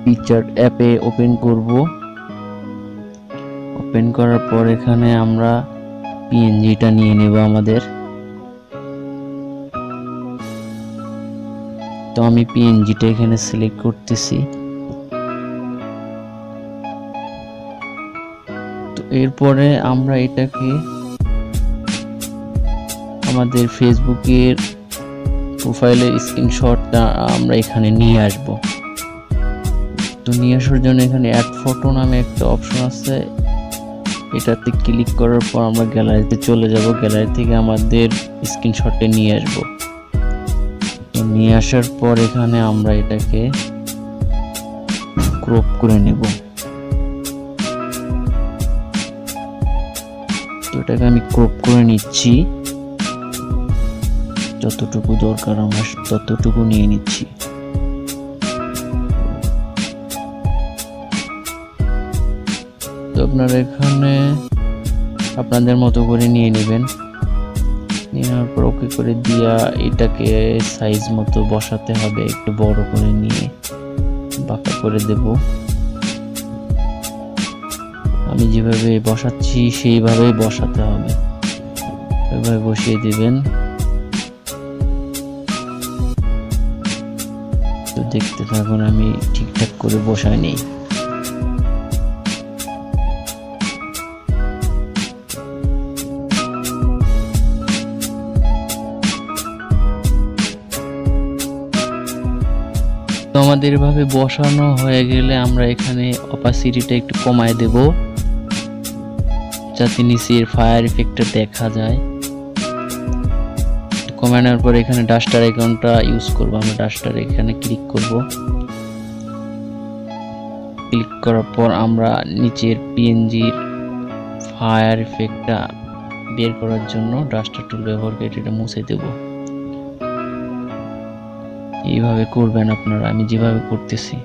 PicsArt অ্যাপে open করব। Open করার পর এখানে আমরা পিএনজিটা নিয়ে নেব আমাদের। তো আমি পিএনজিটা এখানে সিলেক্ট করতেছি। তো এরপরে আমরা এটাকে আমাদের ফেসবুকের প্রোফাইলের স্ক্রিনশটটা আমরা এখানে নিয়ে আসব। তো নিয়ে আসার জন্য এখানে অ্যাড ফটো নামে একটা অপশন আছে, এটাতে ক্লিক করার পর আমরা গ্যালারিতে চলে যাব। গ্যালারি থেকে আমাদের স্ক্রিনশটটা নিয়ে আসব। তো নিয়ে আসার পর এখানে আমরা এটাকে ক্রপ করে নেব। তো এটাকে আমি ক্রপ করে নিচ্ছি, যতটুকু দরকার আমার ততটুকু নিয়ে নিচ্ছি। তো আপনারা এখানে আপনাদের মতো করে নিয়ে নেবেন। নেওয়ার পর ওকে করে দিয়া এটাকে সাইজ মতো বসাতে হবে, একটু বড় করে নিয়ে বাঁকা করে দেব। আমি যেভাবে বসাচ্ছি সেইভাবেই বসাতে হবে, এভাবে বসিয়ে দিবেন। তো দেখতে থাকুন, আমি ঠিকঠাক করে বসাই নেই। তো আমাদের এভাবে বসানো হয়ে গেলে আমরা এখানে অপাসিটিটা একটু কমায় দেব, যাতে নিচের ফায়ার ইফেক্টটা দেখা যায়। কমানোর পর এখানে ডাস্টার আইকনটা ইউজ করব। আমরা ডাস্টার এখানে ক্লিক করব। ক্লিক করার পর আমরা নিচের পিএনজির ফায়ার ইফেক্টটা বের করার জন্য ডাস্টার টুল ব্যবহার করে এটা মুছে দেব। এইভাবে করবেন আপনারা, আমি যেভাবে করতেছি।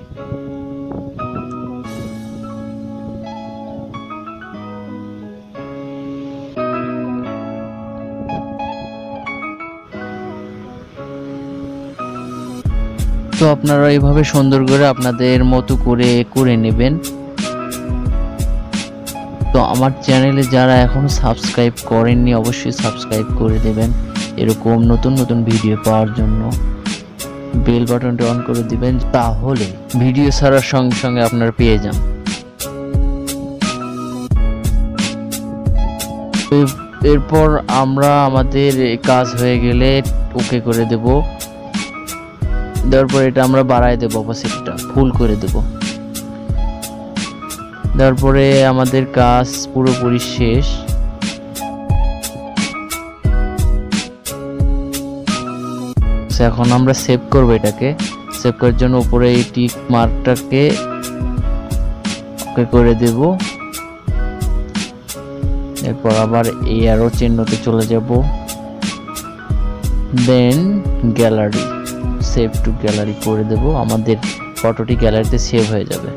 তো আপনারা এইভাবে সুন্দর করে আপনাদের মতো করে নেবেন। তো আমার চ্যানেলে যারা এখনো সাবস্ক্রাইব করেননি অবশ্যই সাবস্ক্রাইব করে দেবেন, এরকম নতুন নতুন ভিডিও পাওয়ার জন্য বেল বাটনটা অন করে দিবেন, তাহলে ভিডিও ছাড়ার সঙ্গে সঙ্গে আপনারা পেয়ে যান। এরপর আমরা আমাদের কাজ হয়ে গেলে ওকে করে দেব। দেওয়ার পর এটা আমরা বাড়ায় দেব, অপোজিটটা ফুল করে দেব। দেওয়ার পরে আমাদের কাজ পুরোপুরি শেষ। এখন আমরা সেভ করব। এটাকে সেভ করার জন্য উপরে এই টিক মার্কটাকে ওকে করে দেব। এরপর আবার এই অ্যারো চিহ্নতে চলে যাব, দেন গ্যালারি, সেভ টু গ্যালারি করে দেব। আমাদের ফটোটি গ্যালারিতে সেভ হয়ে যাবে।